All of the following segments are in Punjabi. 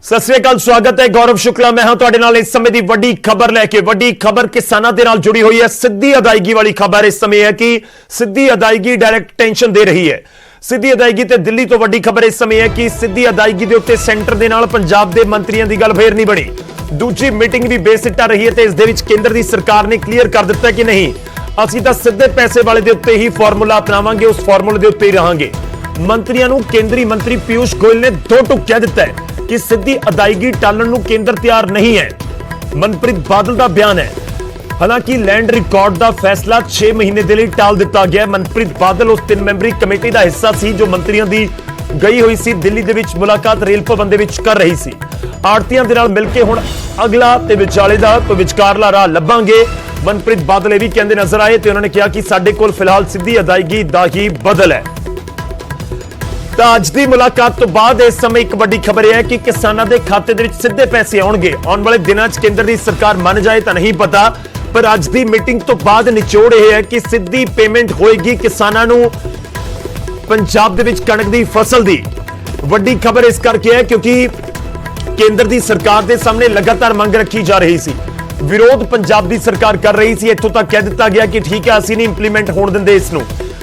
सत श्री अकाल, स्वागत है। गौरव शुक्ला मैं हां तुहाडे नाल इस समय दी वड्डी खबर लैके। वड्डी खबर किसानां दे नाल जुड़ी हुई है। सीधी अदायगी वाली खबर इस समय है कि सीधी अदायगी डायरैक्ट टेंशन दे रही है। सीधी अदायगी ते दिल्ली तो वड्डी खबर इस समय है कि सीधी अदायगी दे उत्ते सेंटर दे नाल पंजाब दे मंत्रियों की गल फेर नहीं बनी। दूजी मीटिंग भी बेसिट्टा रही है ते इस दे विच केंद्र दी सरकार ने क्लीयर कर दिता कि नहीं, असीं तां सीधे पैसे वाले दे उत्ते ही फार्मूला अपनावांगे, उस फार्मूले दे उत्ते ही रहांगे। मंत्रियों नूं केंद्रीय मंत्री पीयूष गोयल ने दो टुक कह दिता है कि सीधी अदायगी टालण नूं केंद्र तैयार नहीं है। मनप्रीत बादल का बयान है। हालांकि लैंड रिकॉर्ड का फैसला 6 महीने के लिए टाल दिता गया। मनप्रीत बादल उस 3 मैंबरी कमेटी का हिस्सा सी जो मंत्रियों की गई हुई सी दिल्ली दे विच मुलाकात रेल भवन दे विच कर रही सी। आड़तियां दे नाल मिलके हुण अगला ते विचाले दा कोई विचकारला राह लभांगे। मनप्रीत बादल भी कहंदे नजर आए ते उन्होंने कहा कि साडे कोल फिलहाल सीधी अदायगी दा ही बदल है। तो अज की मुलाकात तो बाद इस समय एक बड़ी खबर है कि किसानों के खाते दे विच सीधे पैसे आउणगे। आने वाले दिनों च केंद्र की सरकार मान जाए तो नहीं पता, पर अज की मीटिंग तो बाद निचोड़ यह है कि सीधी पेमेंट होएगी किसानों नूं पंजाब दे विच कणक दी फसल दी। वड्डी खबर इस करके है क्योंकि केंद्र की सरकार के सामने लगातार मंग रखी जा रही सी। विरोध पंजाब की सरकार कर रही सी। इत्थों तक कह दिता गया कि ठीक है असीं नहीं इंप्लीमेंट होण दिंदे इस नूं।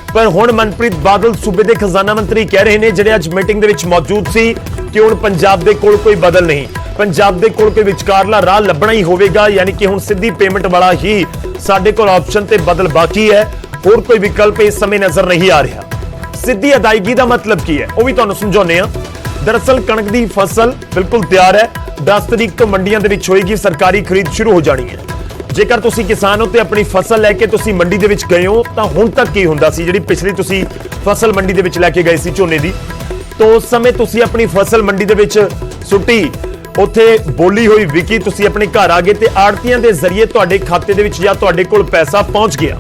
पर हुण मनप्रीत बादल सूबे के खजाना मंत्री कह रहे हैं जिहड़े अज मीटिंग दे विच मौजूद सी कि हुण पंजाब दे कोल कोई बदल नहीं, पंजाब दे कोल कोई विचकारला राह लभना ही होवेगा। यानी कि हुण सीधी पेमेंट वाला ही साडे कोल ऑप्शन ते बदल बाकी है, होर कोई विकल्प इस समय नजर नहीं आ रहा। सीधी अदायगी का मतलब की है वह भी तुहानूं समझाउने आ। दरअसल कणक की फसल बिल्कुल तैयार है। 10 तरीक तो मंडियां दे विच होएगी सरकारी खरीद शुरू हो जानी है। जेकर तुसी किसान हो ते अपनी फसल लैके तुसी मंडी दे विच गए हो तो हुण तक की हुंदा सी, जिहड़ी पिछली तुसी फसल मंडी दे विच लैके गए सी झोने दी, तो उस समय तुसी अपनी फसल मंडी दे विच सुट्टी, उत्थे बोली हुई विकी, तुसी अपने घर आ गए ते आड़तियां दे जरिए तुहाडे खाते दे विच जां तुहाडे कोल पैसा पहुंच गया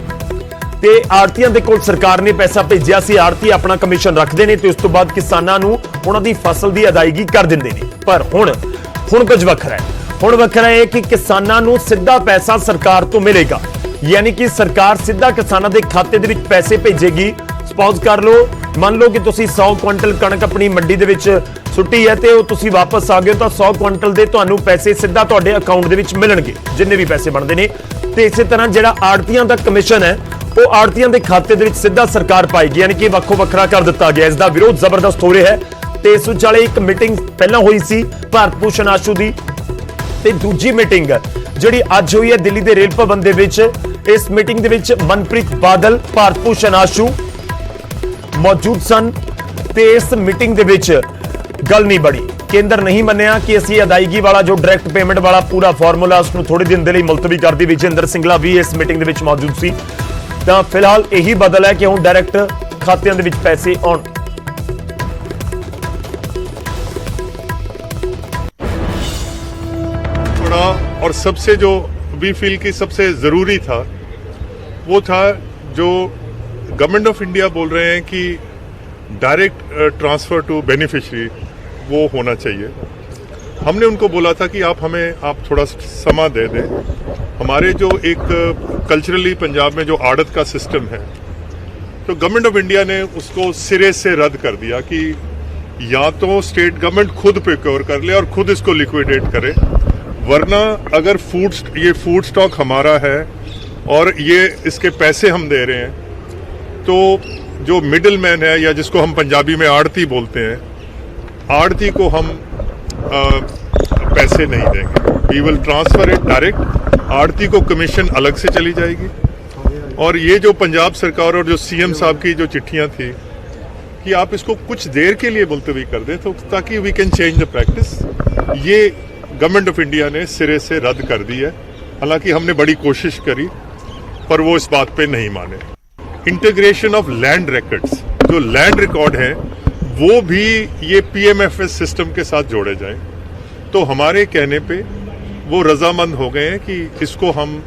ते आड़तियां दे कोल सरकार ने पैसा भेजिया सी। आड़ती अपना कमीशन रखते हैं ते उस तो बाद किसानां नूं उन्हां दी फसल दी अदायगी कर दिंदे ने। पर हुण कुछ वखरा है। हुण वखरा है कि किसानां नूं सीधा पैसा सरकार तो मिलेगा। यानी कि सरकार सीधा किसानां दे खाते दे विच पैसे भेजेगी। सपोज कर लो, मान लो कि तुसी 100 क्विंटल कणक अपनी मंडी दे विच सुट्टी है ते तुसी वापस आ गए तो 100 क्विंटल दे तुहानूं पैसे सीधा तुहाडे अकाउंट दे विच मिलणगे, जिन्ने भी पैसे बनदे ने। ते इसे तरह जिहड़ा आड़तियां दा कमीशन है वो आड़तियां दे खाते दे विच सीधा सरकार पाएगी। यानी कि वक्खो वखरा कर दिता गया। इसका विरोध जबरदस्त हो रहा है। ते इस विचाले एक मीटिंग पहला हुई सी भारत भूषण आशू दी ते दूजी मीटिंग जिहड़ी अज हुई है दिल्ली दे रेल भवन दे विच। इस मीटिंग दे विच मनप्रीत बादल, भारत भूषण आशू मौजूद सन ते इस मीटिंग दे विच गल नहीं बड़ी। केंद्र नहीं मन्निया कि असीं अदायगी वाला जो डायरैक्ट पेमेंट वाला पूरा फार्मूला उसनूं थोड़े दिन दे लई मुलतवी कर दी। विजेंद्र सिंगला भी इस मीटिंग दे विच मौजूद सी। तां फिलहाल यही बदल है कि हुण डायरैक्ट खातियां दे विच पैसे आउण। और सबसे जो वी फील की सबसे ज़रूरी था वो था जो गवर्नमेंट ऑफ इंडिया बोल रहे हैं कि डायरेक्ट ट्रांसफ़र टू बेनिफिशरी वो होना चाहिए। हमने उनको बोला था कि आप थोड़ा समा दे दें। हमारे जो एक कल्चरली पंजाब में जो आड़त का सिस्टम है, तो गवर्नमेंट ऑफ इंडिया ने उसको सिरे से रद्द कर दिया कि या तो स्टेट गवर्नमेंट खुद प्रोक्योर कर ले और खुद इसको लिक्विडेट करे, वरना अगर ये फूड स्टॉक हमारा है और ये इसके पैसे हम दे रहे हैं, तो जो मिडिल मैन है या जिसको हम पंजाबी में आड़ती बोलते हैं, आड़ती को हम पैसे नहीं देंगे। We will transfer it direct. आड़ती को कमीशन अलग से चली जाएगी। और ये जो पंजाब सरकार और जो सीएम साहब की जो चिट्ठियां थी कि आप इसको कुछ देर के लिए मुलतवी कर दें तो ताकि we can change the practice, ये गवर्नमेंट ऑफ इंडिया ने सिरे से रद्द कर दी है। हालांकि हमने बड़ी कोशिश करी पर वो इस बात पे नहीं माने। इंटीग्रेशन ऑफ लैंड रिकॉर्ड्स, जो लैंड रिकॉर्ड हैं वो भी ये पीएमएफएस सिस्टम के साथ जोड़े जाएं। तो हमारे कहने पे वो रजामंद हो गए हैं कि इसको हम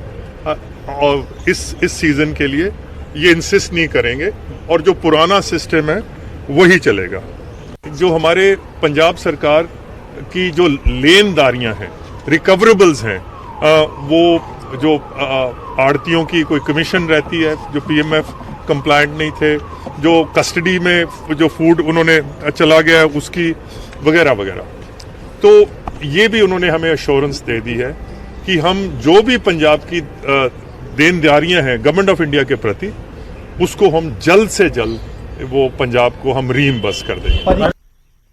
इस सीजन के लिए ये इंसिस्ट नहीं करेंगे और जो पुराना सिस्टम है वही चलेगा। जो हमारे पंजाब सरकार की जो लेनदारियां हैं, रिकवरेबल्स हैं, वो जो आड़तियों की कोई कमीशन रहती है जो पीएमएफ कंप्लायंट नहीं थे, जो कस्टडी में जो फूड उन्होंने चला गया उसकी वगैरह वगैरह, तो ये भी उन्होंने हमें अश्योरेंस दे दी है कि हम जो भी पंजाब की देनदारियां हैं गवर्नमेंट ऑफ इंडिया के प्रति, उसको हम जल्द से जल्द वो पंजाब को हम रीइंबर्स कर देंगे।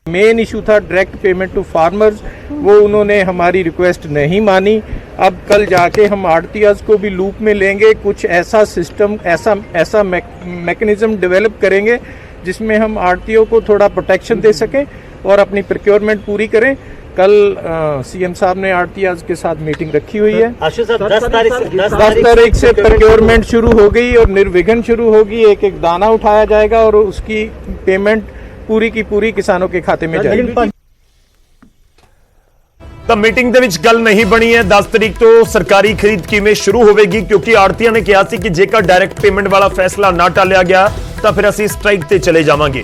मेन इशू था डायरेक्ट पेमेंट टू फार्मर्स, वो उन्होंने हमारी रिक्वेस्ट नहीं मानी। अब कल जाके हम आड़तियाज को भी लूप में लेंगे, कुछ ऐसा सिस्टम ऐसा मैकेनिज्म डेवलप करेंगे जिसमें हम आड़तियों को थोड़ा प्रोटेक्शन दे सकें और अपनी प्रोक्योरमेंट पूरी करें। कल सीएम साहब ने आड़तियाज के साथ मीटिंग रखी हुई है। 10 तारीख से प्रोक्योरमेंट शुरू हो गई और निर्विघ्न शुरू होगी। एक एक दाना उठाया जाएगा और उसकी पेमेंट पूरी की पूरी किसानों के खाते में जाएगी। ਤਾਂ ਮੀਟਿੰਗ ਦੇ ਵਿੱਚ ਗੱਲ ਨਹੀਂ ਬਣੀ ਹੈ। 10 ਤਰੀਕ ਤੋਂ ਸਰਕਾਰੀ ਖਰੀਦ ਕਿਵੇਂ ਸ਼ੁਰੂ ਹੋਵੇਗੀ, ਕਿਉਂਕਿ ਆੜਤੀਆਂ ਨੇ ਕਿਹਾ ਸੀ ਕਿ ਜੇਕਰ ਡਾਇਰੈਕਟ ਪੇਮੈਂਟ ਵਾਲਾ ਫੈਸਲਾ ਨਾ ਟਾਲਿਆ ਗਿਆ ਤਾਂ ਫਿਰ ਅਸੀਂ ਸਟ੍ਰਾਈਕ ਤੇ ਚਲੇ ਜਾਵਾਂਗੇ।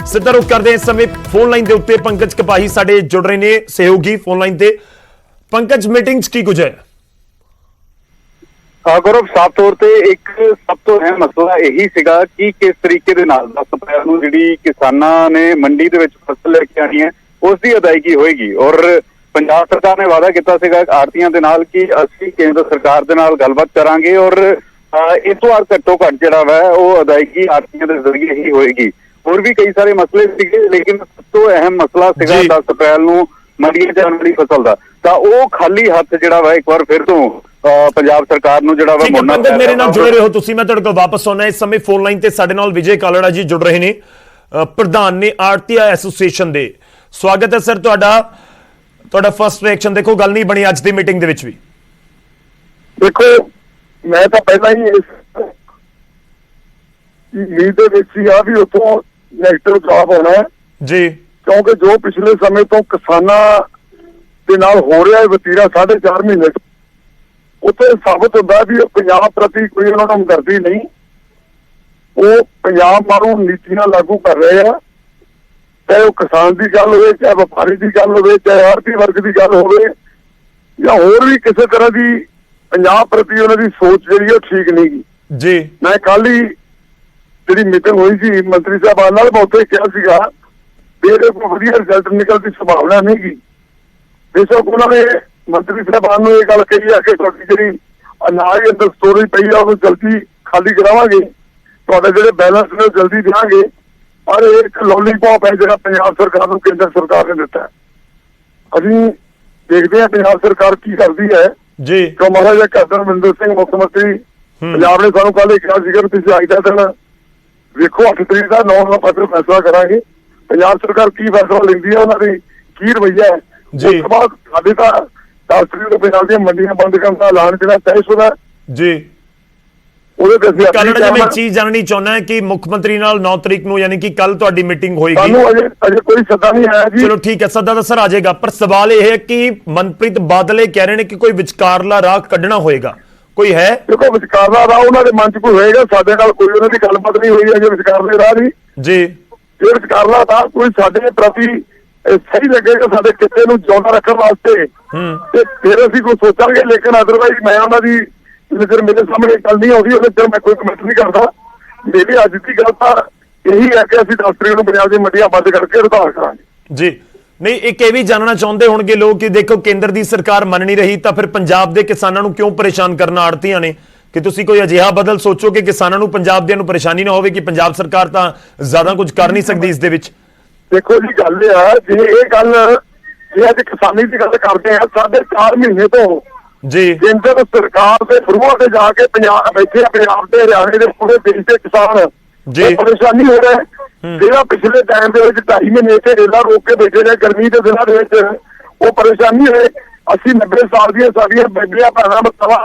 ਸਿੱਧਾ ਰੁਕ ਕਰਦੇ ਹਾਂ। ਇਸ ਸਮੇਂ ਫੋਨ ਲਾਈਨ ਦੇ ਉੱਤੇ ਪੰਕਜ ਕਪਾਹੀ ਸਾਡੇ ਜੁੜ ਰਹੇ ਨੇ, ਸਹਿਯੋਗੀ ਫੋਨ ਲਾਈਨ ਤੇ। ਪੰਕਜ, ਮੀਟਿੰਗ 'ਚ ਕੀ ਕੁਝ ਹੈ? ਗੌਰਵ, ਸਾਫ਼ ਤੌਰ ਤੇ ਇੱਕ ਸਭ ਤੋਂ ਅਹਿਮ ਮਸਲਾ ਇਹੀ ਸੀਗਾ ਕਿ ਕਿਸ ਤਰੀਕੇ ਦੇ ਨਾਲ 10 ਅਪ੍ਰੈਲ ਨੂੰ ਜਿਹੜੀ ਕਿਸਾਨਾਂ ਨੇ ਮੰਡੀ ਦੇ ਵਿੱਚ ਫਸਲ ਲੈ ਕੇ ਆਣੀ ਹੈ ਉਸ ਦੀ ਅਦਾਇਗੀ ਹੋਏਗੀ। ਔਰ ਪੰਜਾਬ ਸਰਕਾਰ ਨੇ ਵਾਅਦਾ ਕੀਤਾ ਸੀਗਾ ਆੜਤੀਆਂ ਦੇ ਨਾਲ ਕਿ ਅਸੀਂ ਕੇਂਦਰ ਸਰਕਾਰ ਦੇ ਨਾਲ ਗੱਲਬਾਤ ਕਰਾਂਗੇ ਔਰ ਇਸ ਵਾਰ ਘੱਟੋ ਘੱਟ ਜਿਹੜਾ ਵਾ ਉਹ ਅਦਾਇਗੀ ਆੜਤੀਆਂ ਦੇ ਜ਼ਰੀਏ ਹੀ ਹੋਏਗੀ। ਹੋਰ ਵੀ ਕਈ ਸਾਰੇ ਮਸਲੇ ਸੀਗੇ, ਲੇਕਿਨ ਸਭ ਤੋਂ ਅਹਿਮ ਮਸਲਾ ਸੀਗਾ 10 ਅਪ੍ਰੈਲ ਨੂੰ ਮੰਡੀਆਂ 'ਚ ਆਉਣ ਵਾਲੀ ਫਸਲ ਦਾ। ਤਾਂ ਉਹ ਖਾਲੀ ਹੱਥ ਜਿਹੜਾ ਵਾ ਇੱਕ ਵਾਰ ਫਿਰ ਤੋਂ ਪੰਜਾਬ ਸਰਕਾਰ ਨੂੰ ਜਿਹੜਾ ਵਾ ਪੰਕਜ, ਮੇਰੇ ਨਾਲ ਜੁੜੇ ਰਹੋ ਤੁਸੀਂ, ਮੈਂ ਤੁਹਾਡੇ ਕੋਲ ਵਾਪਸ ਆਉਣਾ। ਇਸ ਸਮੇਂ ਫੋਨ ਲਾਈਨ ਤੇ ਸਾਡੇ ਨਾਲ ਵਿਜੇ ਕਾਲੜਾ ਜੀ ਜੁੜ ਰਹੇ ਨੇ, ਪ੍ਰਧਾਨ ਨੇ ਆੜਤੀਆ ਐਸੋਸੀਏਸ਼ਨ ਦੇ। ਸਵਾਗਤ ਹੈ ਸਰ ਤੁਹਾਡਾ ਫਸਟ ਰਿਐਕਸ਼ਨ। ਦੇਖੋ, ਗੱਲ ਨਹੀਂ ਬਣੀ ਅੱਜ ਦੀ ਮੀਟਿੰਗ ਦੇ ਵਿੱਚ ਵੀ। ਦੇਖੋ, ਮੈਂ ਤਾਂ ਪਹਿਲਾਂ ਹੀ ਇਸ ਉਮੀਦ ਦੇ ਵਿੱਚ ਸੀ ਆ ਵੀ ਉੱਥੋਂ ਨੈਗੇਟਿਵ ਜਵਾਬ ਆਉਣਾ ਹੈ ਜੀ, ਕਿਉਂਕਿ ਜੋ ਪਿਛਲੇ ਸਮੇਂ ਤੋਂ ਕਿਸਾਨਾਂ ਦੇ ਨਾਲ ਹੋ ਰਿਹਾ ਹੈ ਵਤੀਰਾ 4.5 ਮਹੀਨੇ ਤੋਂ, ਉੱਥੇ ਸਾਬਤ ਹੁੰਦਾ ਵੀ ਪੰਜਾਬ ਪ੍ਰਤੀ ਕੋਈ ਉਹਨਾਂ ਨੂੰ ਹਮਦਰਦੀ ਨਹੀਂ। ਉਹ ਪੰਜਾਬ ਮਾਰੂ ਨੀਤੀਆਂ ਲਾਗੂ ਕਰ ਰਹੇ ਆ, ਚਾਹੇ ਉਹ ਕਿਸਾਨ ਦੀ ਗੱਲ ਹੋਵੇ, ਚਾਹੇ ਵਪਾਰੀ ਦੀ ਗੱਲ ਹੋਵੇ, ਚਾਹੇ ਆੜਤੀ ਵਰਗ ਦੀ ਗੱਲ ਹੋਵੇ, ਜਾਂ ਹੋਰ ਵੀ ਕਿਸੇ ਤਰ੍ਹਾਂ ਦੀ ਪੰਜਾਬ ਪ੍ਰਤੀ ਉਹਨਾਂ ਦੀ ਸੋਚ ਜਿਹੜੀ ਉਹ ਠੀਕ ਨਹੀਂ ਗੀ ਜੀ। ਮੈਂ ਕੱਲ ਹੀ ਜਿਹੜੀ ਮੀਟਿੰਗ ਹੋਈ ਸੀ ਮੰਤਰੀ ਸਾਹਿਬਾਨ ਨਾਲ, ਮੈਂ ਉੱਥੇ ਕਿਹਾ ਸੀਗਾ ਵੀ ਇਹਦੇ ਕੋਈ ਵਧੀਆ ਰਿਜ਼ਲਟ ਨਿਕਲਣ ਦੀ ਸੰਭਾਵਨਾ ਨਹੀਂ ਗੀ। ਬੇਸ਼ੱਕ ਉਹਨਾਂ ਨੇ ਮੰਤਰੀ ਸਾਹਿਬਾਨ ਨੂੰ ਇਹ ਗੱਲ ਕਹੀ ਆ ਕਿ ਤੁਹਾਡੀ ਜਿਹੜੀ ਅਨਾਜ ਅੰਦਰ ਸਟੋਰੇਜ ਪਈ ਆ ਉਹਨੂੰ ਜਲਦੀ ਖਾਲੀ ਕਰਾਵਾਂਗੇ, ਤੁਹਾਡੇ ਜਿਹੜੇ ਬੈਲੈਂਸ ਨੇ ਉਹ ਜਲਦੀ ਦੇਵਾਂਗੇ। ਔਰ ਇਹ ਇੱਕ ਲੋਲੀਪੌਪ ਹੈ ਜਿਹੜਾ ਪੰਜਾਬ ਸਰਕਾਰ ਨੂੰ ਕੇਂਦਰ ਸਰਕਾਰ ਨੇ ਦਿੱਤਾ। ਅਸੀਂ ਦੇਖਦੇ ਹਾਂ ਪੰਜਾਬ ਸਰਕਾਰ ਕੀ ਕਰਦੀ ਹੈ ਜੀ। ਕਿਉਂ ਮਹਾਰਾਜਾ ਕੈਪਟਨ ਅਮਰਿੰਦਰ ਸਿੰਘ ਮੁੱਖ ਮੰਤਰੀ ਪੰਜਾਬ ਨੇ ਸਾਨੂੰ ਕੱਲ ਇਹ ਕਿਹਾ ਸੀਗਾ ਕਿ ਤੁਸੀਂ ਅੱਜ ਦਾ ਦਿਨ ਵੇਖੋ 8 ਤਰੀਕ ਦਾ 9 ਨਵੰਬਰ ਫੈਸਲਾ ਕਰਾਂਗੇ। ਪੰਜਾਬ ਸਰਕਾਰ ਕੀ ਫੈਸਲਾ ਲੈਂਦੀ ਹੈ, ਉਹਨਾਂ ਦੀ ਕੀ ਰਵੱਈਆ ਹੈ। ਉਸ ਤੋਂ ਬਾਅਦ ਸਾਡੇ ਤਾਂ 10 ਤਰੀਕ ਨੂੰ ਪੰਜਾਬ ਦੀਆਂ ਮੰਡੀਆਂ ਬੰਦ ਕਰਨ ਦਾ ਐਲਾਨ ਜਿਹੜਾ ਤੈਅਸ਼ੁਦਾ ਜੀ। ਕਾਲੜਾ ਜੀ, ਮੈਂ ਇੱਕ ਚੀਜ਼ ਜਾਣਨੀ ਚਾਹੁੰਦਾ ਕਿ ਮੁੱਖ ਮੰਤਰੀ ਨਾਲ 9 ਤਰੀਕ ਨੂੰ ਯਾਨੀ ਕਿ ਕੱਲ ਤੁਹਾਡੀ ਮੀਟਿੰਗ ਹੋਏਗੀ। ਸਾਨੂੰ ਅਜੇ ਕੋਈ ਸੱਦਾ ਨਹੀਂ ਆਇਆ ਜੀ। ਚਲੋ ਠੀਕ ਹੈ, ਸੱਦਾ ਤਾਂ ਸਰ ਆ ਜਾਏਗਾ, ਪਰ ਸਵਾਲ ਇਹ ਹੈ ਕਿ ਮਨਪ੍ਰੀਤ ਬਾਦਲ ਇਹ ਕਹਿ ਰਹੇ ਨੇ ਕਿ ਕੋਈ ਵਿਚਕਾਰਲਾ ਰਾਹ ਕੱਢਣਾ ਹੋਏਗਾ, ਕੋਈ ਹੈ? ਦੇਖੋ, ਵਿਚਕਾਰਲਾ ਰਾਹ ਉਹਨਾਂ ਦੇ ਮਨ 'ਚ ਕੋਈ ਹੋਏਗਾ, ਸਾਡੇ ਨਾਲ ਕੋਈ ਉਹਨਾਂ ਦੀ ਗੱਲਬਾਤ ਨਹੀਂ ਹੋਈ ਅਜੇ ਵਿਚਕਾਰਲੇ ਰਾਹ ਦੀ ਜੀ। ਇਹ ਵਿਚਕਾਰਲਾ ਰਾਹ ਕੋਈ ਸਾਡੇ ਪ੍ਰਤੀ ਸਹੀ ਲੱਗੇਗਾ, ਸਾਡੇ ਕਿੱਤੇ ਨੂੰ ਜਿਉਂਦਾ ਰੱਖਣ ਵਾਸਤੇ, ਤੇ ਫਿਰ ਅਸੀਂ ਕੋਈ ਸੋਚਾਂਗੇ। ਲੇਕਿਨ ਅਦਰਵਾਈਜ਼ ਮੈਂ ਉਹਨਾਂ ਦੀ ਨਜ਼ਰ ਮੇਰੇ ਸਾਹਮਣੇ ਗੱਲ ਨਹੀਂ ਆਉਂਦੀ, ਉਹਦੇ ਚ ਮੈਂ ਕੋਈ ਕਮੈਂਟ ਨਹੀਂ ਕਰਦਾ। ਮੇਰੀ ਅੱਜ ਦੀ ਗੱਲ ਤਾਂ ਇਹੀ ਹੈ ਕਿ ਅਸੀਂ 10 ਤਰੀਕ ਨੂੰ ਪੰਜਾਬ ਦੀਆਂ ਮੰਡੀਆਂ ਬੰਦ ਕਰਕੇ ਹੜਤਾਲ ਕਰਾਂਗੇ ਜੀ। ਨਹੀਂ, ਇੱਕ ਇਹ ਵੀ ਜਾਣਨਾ ਚਾਹੁੰਦੇ ਹੋਣਗੇ ਲੋਕ ਕਿ ਦੇਖੋ ਕੇਂਦਰ ਦੀ ਸਰਕਾਰ ਮੰਨ ਨਹੀਂ ਰਹੀ ਤਾਂ ਫਿਰ ਪੰਜਾਬ ਦੇ ਕਿਸਾਨਾਂ ਨੂੰ ਕਿਉਂ ਪਰੇਸ਼ਾਨ ਕਰਨਾ ਆੜਤੀਆਂ ਨੇ, ਕਿ ਤੁਸੀਂ ਕੋਈ ਅਜਿਹਾ ਬਦਲ ਸੋਚੋ ਕਿ ਕਿਸਾਨਾਂ ਨੂੰ ਪੰਜਾਬ ਦਿਆਂ ਨੂੰ ਪਰੇਸ਼ਾਨੀ ਨਾ ਹੋਵੇ ਕਿ ਪੰਜਾਬ ਸਰਕਾਰ ਤਾਂ ਜ਼ਿਆਦਾ ਕੁਝ ਕਰ ਨਹੀਂ ਸਕਦੀ ਇਸ ਦੇ ਵਿੱਚ। ਦੇਖੋ ਜੀ, ਗੱਲ ਇਹ ਆ ਜੇ ਇਹ ਗੱਲ ਜੇ ਅੱਜ ਕਿਸਾਨੀ ਦੀ ਗੱਲ ਕਰਦੇ ਆ 4.5 ਮਹੀਨੇ ਤੋਂ ਜੀ ਕੇਂਦਰ ਸਰਕਾਰ ਦੇ ਫਰੂਆਂ ਤੇ ਜਾ ਕੇ ਪੰਜਾਬ ਬੈਠੇ ਪੰਜਾਬ ਦੇ ਹਰਿਆਣੇ ਦੇ ਪੂਰੇ ਦੇਸ਼ ਦੇ ਕਿਸਾਨ ਜੀ ਪਰੇਸ਼ਾਨੀ ਹੋ ਰਿਹਾ। ਜਿਹੜਾ ਪਿਛਲੇ ਟਾਈਮ ਦੇ ਵਿੱਚ 2.5 ਮਹੀਨੇ ਤੇ ਰੇਲਾ ਰੋਕ ਕੇ ਬੈਠੇ ਨੇ ਗਰਮੀ ਦੇ ਦਿਨਾਂ ਦੇ ਵਿੱਚ, ਉਹ ਪਰੇਸ਼ਾਨੀ ਹੋਏ। ਅਸੀਂ 90 ਸਾਲ ਦੀਆਂ ਸਾਡੀਆਂ ਬੇਬੀਆਂ ਭੈਣਾਂ ਮਤਾਵਾਂ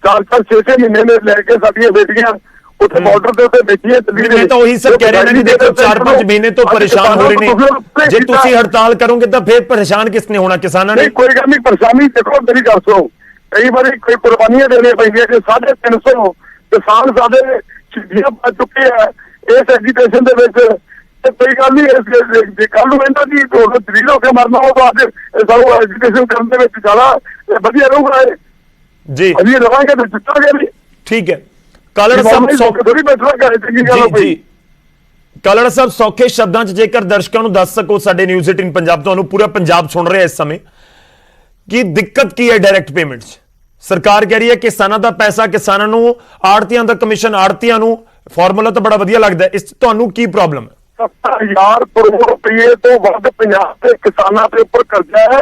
4-4 6-6 ਮਹੀਨੇ ਨੇ ਲੈ ਕੇ ਸਾਡੀਆਂ ਬੇਟੀਆਂ ਉੱਥੇ ਬਾਰਡਰ ਦੇ ਉੱਤੇ ਬੈਠੀਆਂ। ਮੈਂ ਤਾਂ ਉਹੀ ਸਭ ਕਹਿ ਰਿਹਾ ਨਾ ਕਿ ਦੇਖੋ 4-5 ਮਹੀਨੇ ਤੋਂ ਪਰੇਸ਼ਾਨ ਹੋ ਰਹੇ ਨੇ, ਜੇ ਤੁਸੀਂ ਹੜਤਾਲ ਕਰੋਗੇ ਤਾਂ ਫਿਰ ਪਰੇਸ਼ਾਨ ਕਿਸ ਨੇ ਹੋਣਾ? ਕਿਸਾਨਾਂ ਨੇ। ਕੋਈ ਗੱਲ ਨਹੀਂ, ਪਰੇਸ਼ਾਨੀ ਦੇਖੋ ਮੇਰੀ ਗੱਲ ਸੁਣੋ, ਕਈ ਵਾਰੀ ਕੋਈ ਕੁਰਬਾਨੀਆਂ ਦੇਣੀਆਂ ਪੈਂਦੀਆਂ ਕਿ 350 ਕਿਸਾਨ ਸਾਡੇ ਸ਼ਹੀਦੀਆਂ ਪਾ ਚੁੱਕੇ ਆ ਇਸ ਐਜੀਟੇਸ਼ਨ ਦੇ ਵਿੱਚ। ਤੇ ਕੋਈ ਗੱਲ ਨਹੀਂ, ਜੇ ਕੱਲ ਨੂੰ ਕਹਿੰਦਾ ਜੀ ਦਲੀਲ ਹੋ ਕੇ ਮਰਨਾ ਹੋ ਤਾਂ ਅੱਜ ਸਾਨੂੰ ਐਜੀਟੇਸ਼ਨ ਕਰਨ ਦੇ ਵਿੱਚ ਜ਼ਿਆਦਾ ਵਧੀਆ ਰਹੂਗਾ ਜੀ। ਅਸੀਂ ਰਵਾਂਗੇ ਤੇ ਜਿੱਤਾਂਗੇ ਵੀ। ਠੀਕ ਹੈ। ਕਾਲੜਾ ਸਾਹਿਬ ਕਾਲੜਾ ਸਾਹਿਬ, ਸੌਖੇ ਸ਼ਬਦਾਂ 'ਚ ਜੇਕਰ ਦਰਸ਼ਕਾਂ ਨੂੰ ਦੱਸ ਸਕੋ, ਸਾਡੇ ਨਿਊਜ਼ 18 ਪੰਜਾਬ ਤੁਹਾਨੂੰ ਪੂਰਾ ਪੰਜਾਬ ਸੁਣ ਰਿਹਾ ਇਸ ਸਮੇਂ, ਕੀ ਦਿੱਕਤ ਕੀ ਹੈ ਡਾਇਰੈਕਟ ਪੇਮੈਂਟ 'ਚ? ਸਰਕਾਰ ਕਹਿ ਰਹੀ ਹੈ ਕਿਸਾਨਾਂ ਦਾ ਪੈਸਾ ਕਿਸਾਨਾਂ ਨੂੰ, ਆੜਤੀਆਂ ਦਾ ਕਮਿਸ਼ਨ ਆੜਤੀਆਂ ਨੂੰ। ਫਾਰਮੂਲਾ ਤਾਂ ਬੜਾ ਵਧੀਆ ਲੱਗਦਾ, ਇਸ 'ਚ ਤੁਹਾਨੂੰ ਕੀ ਪ੍ਰੋਬਲਮ ਹੈ? 70,000 ਕਰੋੜ ਰੁਪਏ ਤੋਂ ਵੱਧ ਪੰਜਾਬ ਦੇ ਕਿਸਾਨਾਂ ਦੇ ਉੱਪਰ ਕਰਜ਼ਾ ਹੈ।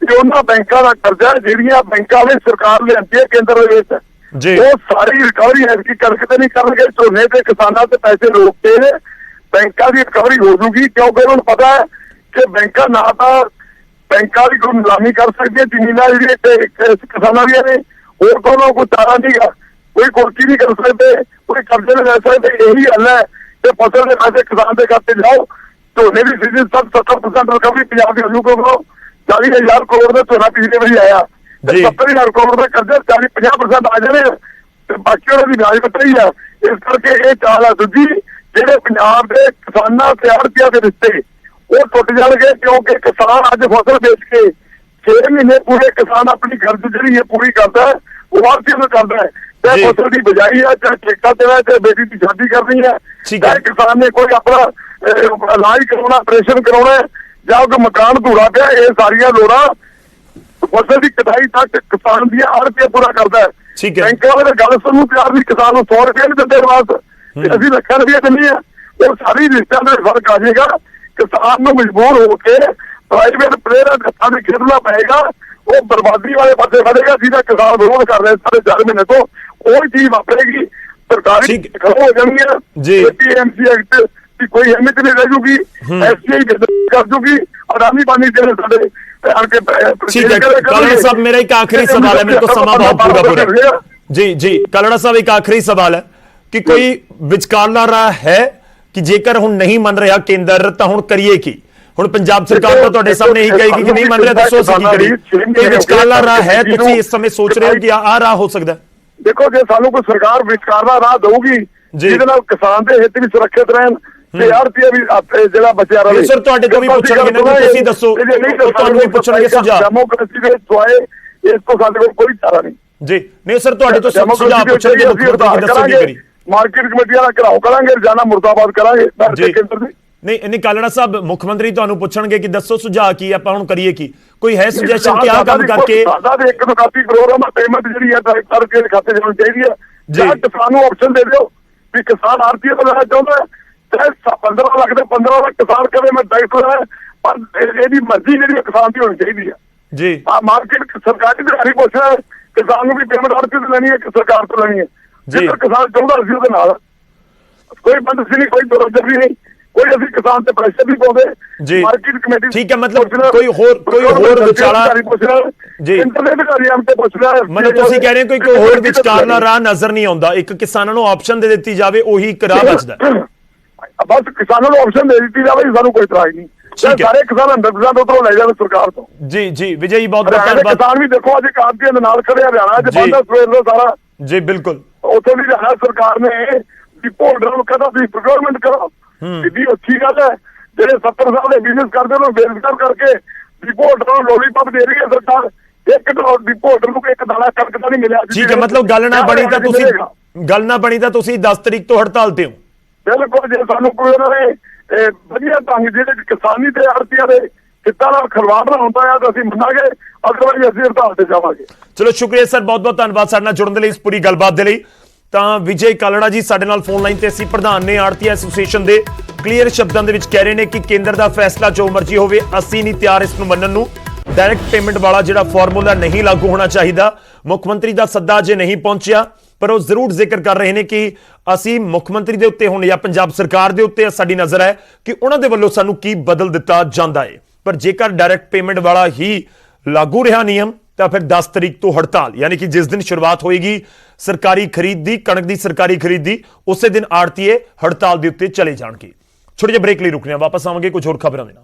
ਇਹ ਉਹਨਾਂ ਬੈਂਕਾਂ ਦਾ ਕਰਜ਼ਾ ਹੈ ਜਿਹੜੀਆਂ ਬੈਂਕਾਂ ਨੇ ਸਰਕਾਰ ਲਿਆਂਦੀ ਹੈ ਕੇਂਦਰ ਦੇ ਵਿੱਚ ਜੀ। ਉਹ ਸਾਰੀ ਰਿਕਵਰੀ ਐਤਕੀ ਕਰਕੇ ਤੇ ਨਹੀਂ ਕਰਨਗੇ। ਝੋਨੇ ਤੇ ਕਿਸਾਨਾਂ ਤੇ ਪੈਸੇ ਰੋਕ ਕੇ ਬੈਂਕਾਂ ਦੀ ਰਿਕਵਰੀ ਹੋ ਜੂਗੀ, ਕਿਉਂਕਿ ਉਹਨਾਂ ਨੂੰ ਪਤਾ ਹੈ ਕਿ ਬੈਂਕਾਂ ਨਾ ਤਾਂ ਬੈਂਕਾਂ ਦੀ ਕੋਈ ਨਿਲਾਮੀ ਕਰ ਸਕਦੀਆਂ ਜ਼ਮੀਨਾਂ ਜਿਹੜੀਆਂ ਕਿਸਾਨਾਂ ਦੀਆਂ ਨੇ, ਹੋਰ ਕੋਈ ਚਾਰਾ ਨਹੀਂਗਾ, ਕੋਈ ਕੁਰਕੀ ਨਹੀਂ ਕਰ ਸਕਦੇ, ਕੋਈ ਕਰਜ਼ੇ ਨਹੀਂ ਲੈ ਸਕਦੇ। ਇਹੀ ਹੱਲ ਹੈ ਕਿ ਫਸਲ ਦੇ ਪੈਸੇ ਕਿਸਾਨ ਦੇ ਖਾਤੇ ਜਾਓ। ਝੋਨੇ ਦੀ ਸੀਜ਼ਨ 70% ਰਿਕਵਰੀ ਪੰਜਾਬ ਦੀ ਹਜੂ ਕਰੋ। 40,000 ਕਰੋੜ ਦਾ ਝੋਨਾ ਪਿਛਲੇ ਵਾਰੀ ਆਇਆ, 70,000 ਕਰੋੜ ਦਾ ਕਰਜ਼ਾ 40-50% ਆ ਜਾਣੇ ਤੇ ਬਾਕੀ ਉਹਨਾਂ ਦੀ ਵਿਆਜ ਵੱਧੀ ਆ। ਇਸ ਕਰਕੇ ਇਹ ਚਾਲ ਆ ਦੂਜੀ, ਜਿਹੜੇ ਪੰਜਾਬ ਦੇ ਕਿਸਾਨਾਂ ਤੇ ਆੜ੍ਹਤੀਆਂ ਦੇ ਰਿਸ਼ਤੇ ਉਹ ਟੁੱਟ ਜਾਣਗੇ, ਕਿਉਂਕਿ ਕਿਸਾਨ ਅੱਜ ਫਸਲ ਵੇਚ ਕੇ 6 ਮਹੀਨੇ ਪੂਰੇ ਕਿਸਾਨ ਆਪਣੀ ਖਰਚ ਜਿਹੜੀ ਹੈ ਪੂਰੀ ਕਰਦਾ ਹੈ, ਉਹ ਆੜ੍ਹਤੀਆਂ ਨੂੰ ਕਰਦਾ ਹੈ। ਚਾਹੇ ਫਸਲ ਦੀ ਬਿਜਾਈ ਹੈ, ਚਾਹੇ ਠੇਕਾ ਦੇਣਾ, ਚਾਹੇ ਬੇਟੀ ਦੀ ਸ਼ਾਦੀ ਕਰਨੀ ਹੈ, ਚਾਹੇ ਕਿਸਾਨ ਨੇ ਕੋਈ ਆਪਣਾ ਇਲਾਜ ਕਰਾਉਣਾ, ਆਪਰੇਸ਼ਨ ਕਰਾਉਣਾ ਹੈ, ਜਾਂ ਕੋਈ ਮਕਾਨ ਧੂੜਾ ਪਿਆ, ਇਹ ਸਾਰੀਆਂ ਲੋੜਾਂ ਫਸਲ ਦੀ ਕਟਾਈ ਤੱਕ ਕਿਸਾਨ ਦੀਆਂ ਆੜ੍ਹਤੀਆਂ ਪੂਰਾ ਕਰਦਾ ਹੈ। ਬੈਂਕਾਂ ਵਾਲੇ ਗੱਲ ਸੁਣਨ ਨੂੰ ਤਿਆਰ ਨਹੀਂ, ਕਿਸਾਨ ਨੂੰ 100 ਰੁਪਏ ਨਹੀਂ ਦਿੰਦੇ ਵਾਸ, ਅਸੀਂ ਲੱਖਾਂ ਰੁਪਏ ਦਿੰਦੇ ਹਾਂ। ਉਹ ਸਾਰੀ ਰਿਸ਼ਤਿਆਂ ਦਾ ਫਰਕ ਆ ਜਾਏਗਾ। ਕਿਸਾਨ ਨੂੰ ਮਜਬੂਰ ਹੋ ਕੇ ਪ੍ਰਾਈਵੇਟ ਪਲੇਅਰਾਂ ਦੇ ਹੱਥਾਂ ਵਿੱਚ ਖੇਡਣਾ ਪਏਗਾ, ਉਹ ਬਰਬਾਦੀ ਵਾਲੇ ਪਾਸੇ ਵਧੇਗਾ ਜਿਹਦਾ ਕਿਸਾਨ ਵਿਰੋਧ ਕਰ ਰਹੇ ਸਾਰੇ 4 ਮਹੀਨੇ ਤੋਂ। ਉਹ ਚੀਜ਼ ਵਾਪਰੇਗੀ, ਸਰਕਾਰੀ ਖਤਮ ਹੋ ਜਾਣਗੀਆਂ, ਪੀਐਮਸੀ ਐਕਟ ਦੀ ਕੋਈ ਅਹਿਮੀਅਤ ਨਹੀਂ ਰਹਿ ਜੂਗੀ, ਐਸਸੀਆਈ ਕਰ ਜੂਗੀ, ਅਡਾਨੀ ਪਾਣੀ ਜਿਹੜੇ ਸਾਡੇ ਕਾਲੜਾ ਸਾਹਿਬ ਮੇਰਾ ਇੱਕ ਆਖਰੀ ਸਵਾਲ है, मेरे को समा बहुत पूरा जी जी कालड़ा साहब एक आखिरी सवाल है कि कोई विचकारला रहा है कि जेकर हुण नहीं मन रहा केंद्र तो हुण करिए की? हुण पंजाब सरकार तो तुहाडे सामने ही कहेगी कि नहीं मन रहा, दसो असीं की करिए? कोई विचकारला रहा है, तुसीं इस समय सोच रहे हो कि आ रहा हो सकदा है? देखो जे सानू कोई सरकार विचकारला राह दਊਗੀ ਜਿਹਦੇ ਨਾਲ ਕਿਸਾਨ ਦੇ ਹਿੱਤ ਵੀ ਸੁਰੱਖਿਅਤ ਰਹਿਣ ਤੇ ਆੜ੍ਹਤੀਆਂ ਵੀ ਜਿਹੜਾ ਬਚਿਆ ਰਹੇ। ਸਰ ਤੁਹਾਡੇ ਤੋਂ ਵੀ ਪੁੱਛਣਗੇ ਨਾ, ਤੁਸੀਂ ਦੱਸੋ, ਤੁਹਾਨੂੰ ਵੀ ਪੁੱਛਣਗੇ ਸੁਝਾਅ। ਡੈਮੋਕ੍ਰੇਸੀ ਦੇ ਸਵਾਏ ਇਸ ਤੋਂ ਸਾਡੇ ਕੋਲ ਕੋਈ ਚਾਰਾ ਨਹੀਂ ਜੀ। ਨਹੀਂ ਸਰ ਤੁਹਾਡੇ ਤੋਂ ਸੁਝਾਅ ਪੁੱਛਣਗੇ, ਦੱਸੋ ਕੀ ਕਰੀ? ਮਾਰਕੀਟ ਕਮੇਟੀਆਂ ਦਾ ਘਰਾਓ ਕਰਾਂਗੇ, ਰੋਜ਼ਾਨਾ ਮੁਰਦਾਬਾਦ ਕਰਾਂਗੇ ਕੇਂਦਰ ਦੀ। ਨਹੀਂ ਕਾਲੜਾ ਸਾਹਿਬ ਮੁੱਖ ਮੰਤਰੀ ਤੁਹਾਨੂੰ ਪੁੱਛਣਗੇ ਕਿ ਦੱਸੋ ਸੁਝਾਅ ਕੀ, ਆਪਾਂ ਹੁਣ ਕਰੀਏ ਕੀ? ਕੋਈ ਹੈ ਸੁਜੈਸ਼ਨ ਕਿ ਆਹ ਕੰਮ ਕਰਕੇ? ਸਾਡਾ ਦੇ 181 ਕਰੋੜ ਦਾ ਪੇਮੈਂਟ ਜਿਹੜੀ ਹੈ ਡਾਇਰੈਕਟ ਕਰਕੇ ਖਾਤੇ ਜਾਣੀ ਚਾਹੀਦੀ ਹੈ। ਜਾਂ ਕਿਸਾਨ ਨੂੰ ਆਪਸ਼ਨ ਦੇ ਦਿਓ ਵੀ ਕਿਸਾਨ ਆੜ੍ਹਤੀਆਂ ਤੋਂ ਲੈਣਾ ਚਾਹੁੰਦਾ, ਚਾਹੇ 15 ਲੱਖ ਦੇ 15 ਲੱਖ ਕਿਸਾਨ ਕਦੇ ਮੈਂ ਡਾਇਰੈਕਟ ਲੈਣਾ, ਪਰ ਇਹਦੀ ਮਰਜ਼ੀ ਜਿਹੜੀ ਕਿਸਾਨ ਦੀ ਹੋਣੀ ਚਾਹੀਦੀ ਹੈ ਜੀ। ਮਾਰਕੀਟ ਸਰਕਾਰੀ ਅਧਿਕਾਰੀ ਪੁੱਛਣਾ ਕਿਸਾਨ ਨੂੰ ਵੀ ਪੇਮੈਂਟ ਆੜ੍ਹਤੀ ਤੋਂ ਲੈਣੀ ਹੈ ਕਿ ਸਰਕਾਰ ਤੋਂ ਲੈਣੀ ਹੈ। ਜੇਕਰ ਕਿਸਾਨ ਚਾਹੁੰਦਾ ਸੀ ਉਹਦੇ ਨਾਲ ਕੋਈ ਬੰਦਸ਼ ਨਹੀਂ, ਕੋਈ ਬੇਰੁਜ਼ਗਾਰੀ ਨਹੀਂ, ਕੋਈ ਅਸੀਂ ਕਿਸਾਨ ਤੇ ਪ੍ਰੈਸ਼ਰ ਨਹੀਂ ਪਾਉਂਦੇ। ਮਾਰਕੀਟ ਕਮੇਟੀ ਠੀਕ ਹੈ, ਮਤਲਬ ਕੋਈ ਹੋਰ ਵਿਚਾਰਾ ਜੀ ਅਧਿਕਾਰੀਆਂ ਤੇ ਪੁੱਛਣਾ, ਮਤਲਬ ਤੁਸੀਂ ਕਹਿ ਰਹੇ ਹੋ ਕੋਈ ਹੋਰ ਵਿਚਾਰਨਾ ਰਾਹ ਨਜ਼ਰ ਨਹੀਂ ਆਉਂਦਾ, ਇੱਕ ਕਿਸਾਨਾਂ ਨੂੰ ਆਪਸ਼ਨ ਦੇ ਦਿੱਤੀ ਜਾਵੇ ਉਹੀ ਇੱਕ ਰਾਹ ਬਚਦਾ। ਬਸ ਕਿਸਾਨਾਂ ਨੂੰ ਆਪਸ਼ਨ ਦੇ ਦਿੱਤੀ ਜਾਵੇ, ਸਾਨੂੰ ਕੋਈ ਇਤਰਾਜ਼ ਨਹੀਂ। ਸਾਰੇ ਕਿਸਾਨ 100% ਉਧਰੋਂ ਲੈ ਜਾਵੇ ਸਰਕਾਰ ਤੋਂ। ਜੀ ਜੀ ਵਿਜੇ ਜੀ ਬਹੁਤ ਧੰਨਵਾਦ। ਕਿਸਾਨ ਵੀ ਦੇਖੋ ਅੱਜ ਕਾਂਤੀਆਂ ਦੇ ਨਾਲ ਖੜੇ ਹਰਿਆਣਾ ਚ ਬੰਦਾ ਸਵੇਰ ਦਾ ਸਾਰਾ ਜੀ ਬਿਲਕੁਲ ਉੱਥੋਂ ਦੀ ਹਰਿਆਣਾ ਸਰਕਾਰ ਨੇ ਡਿਪੋ ਹੋਲਡਰਾਂ ਨੂੰ ਕਹਿੰਦਾ ਤੁਸੀਂ ਪ੍ਰੋਕਿਉਰਮੈਂਟ ਕਰੋ। ਕਿੰਨੀ ਅੱਛੀ ਗੱਲ ਹੈ, ਜਿਹੜੇ 70 ਸਾਲ ਦੇ ਬਿਜ਼ਨਸ ਕਰਦੇ ਉਹਨਾਂ ਨੂੰ ਬੇਰੁਜ਼ਗਾਰ ਕਰਕੇ ਡਿਪੋ ਹੋਲਡਰਾਂ ਨੂੰ ਲੋਲੀਪੌਪ ਦੇ ਰਹੀ ਹੈ ਸਰਕਾਰ। ਇੱਕ ਡਿਪੋ ਹੋਲਡਰ ਨੂੰ ਇੱਕ ਦਾਣਾ ਕਣਕ ਦਾ ਨਹੀਂ ਮਿਲਿਆ। ਠੀਕ ਹੈ, ਮਤਲਬ ਗੱਲ ਨਾ ਬਣੀ ਤਾਂ ਤੁਸੀਂ 10 ਤਰੀਕ ਤੋਂ ਹੜਤਾਲ ਤੇ ਹੋ? ਬਿਲਕੁਲ, ਜੇ ਸਾਨੂੰ ਕੋਈ ਉਹਨਾਂ ਨੇ ਵਧੀਆ ਢੰਗ ਜਿਹੜੇ ਕਿਸਾਨੀ ਤੇ ਆੜ੍ਹਤੀਆਂ ਦੇ ਹਿੱਤਾਂ ਨਾਲ ਖਿਲਵਾੜ ਨਾ ਹੁੰਦਾ ਹੈ ਤਾਂ ਅਸੀਂ ਮੰਨਾਂਗੇ, ਅਦਰਵਾਈਜ਼ ਅਸੀਂ ਹੜਤਾਲ ਤੇ ਜਾਵਾਂਗੇ। ਚਲੋ ਸ਼ੁਕਰੀਆ ਸਰ, ਬਹੁਤ ਬਹੁਤ ਧੰਨਵਾਦ ਸਾਡੇ ਨਾਲ ਜੁੜਨ ਦੇ ਲਈ, ਇਸ ਪੂਰੀ ਗੱਲਬਾਤ ਦੇ ਲਈ। ਤਾਂ ਵਿਜੇ ਕਾਲੜਾ ਜੀ ਸਾਡੇ ਨਾਲ ਫੋਨ ਲਾਈਨ ਤੇ ਅਸੀਂ ਪ੍ਰਧਾਨ ਨੇ ਆੜ੍ਹਤੀਆ ਐਸੋਸੀਏਸ਼ਨ ਦੇ, ਕਲੀਅਰ ਸ਼ਬਦਾਂ ਦੇ ਵਿੱਚ ਕਹਿ ਰਹੇ ਨੇ ਕਿ ਕੇਂਦਰ ਦਾ ਫੈਸਲਾ ਜੋ ਮਰਜ਼ੀ ਹੋਵੇ ਅਸੀਂ ਨਹੀਂ ਤਿਆਰ ਇਸ ਨੂੰ ਮੰਨਣ ਨੂੰ। ਡਾਇਰੈਕਟ ਪੇਮੈਂਟ ਵਾਲਾ ਜਿਹੜਾ ਫਾਰਮੂਲਾ ਨਹੀਂ ਲਾਗੂ ਹੋਣਾ ਚਾਹੀਦਾ। ਮੁੱਖ ਮੰਤਰੀ ਦਾ ਸੱਦਾ ਜੇ ਨਹੀਂ ਪਹੁੰਚਿਆ, ਪਰ ਉਹ ਜ਼ਰੂਰ ਜ਼ਿਕਰ ਕਰ ਰਹੇ ਨੇ ਕਿ ਅਸੀਂ ਮੁੱਖ ਮੰਤਰੀ ਦੇ ਉੱਤੇ ਹੁਣ ਜਾਂ ਪੰਜਾਬ ਸਰਕਾਰ ਦੇ ਉੱਤੇ ਸਾਡੀ ਨਜ਼ਰ ਹੈ ਕਿ ਉਹਨਾਂ ਦੇ ਵੱਲੋਂ ਸਾਨੂੰ ਕੀ ਬਦਲ ਦਿੱਤਾ ਜਾਂਦਾ ਹੈ। ਪਰ ਜੇਕਰ ਡਾਇਰੈਕਟ ਪੇਮੈਂਟ ਵਾਲਾ ਹੀ ਲਾਗੂ ਰਿਹਾ ਨਿਯਮ ਤਾਂ ਫਿਰ 10 ਤਰੀਕ ਤੋਂ ਹੜਤਾਲ, ਯਾਨੀ ਕਿ ਜਿਸ ਦਿਨ ਸ਼ੁਰੂਆਤ ਹੋਏਗੀ ਸਰਕਾਰੀ ਖਰੀਦ ਦੀ, ਕਣਕ ਦੀ ਸਰਕਾਰੀ ਖਰੀਦ ਦੀ, ਉਸੇ ਦਿਨ ਆੜ੍ਹਤੀਏ ਹੜਤਾਲ ਦੇ ਉੱਤੇ ਚਲੇ ਜਾਣਗੇ। ਛੋਟੇ ਜਿਹੇ ਬ੍ਰੇਕ ਲਈ ਰੁਕਦੇ ਹਾਂ, ਵਾਪਸ ਆਵਾਂਗੇ ਕੁਝ ਹੋਰ ਖਬਰਾਂ ਦੇ ਨਾਲ।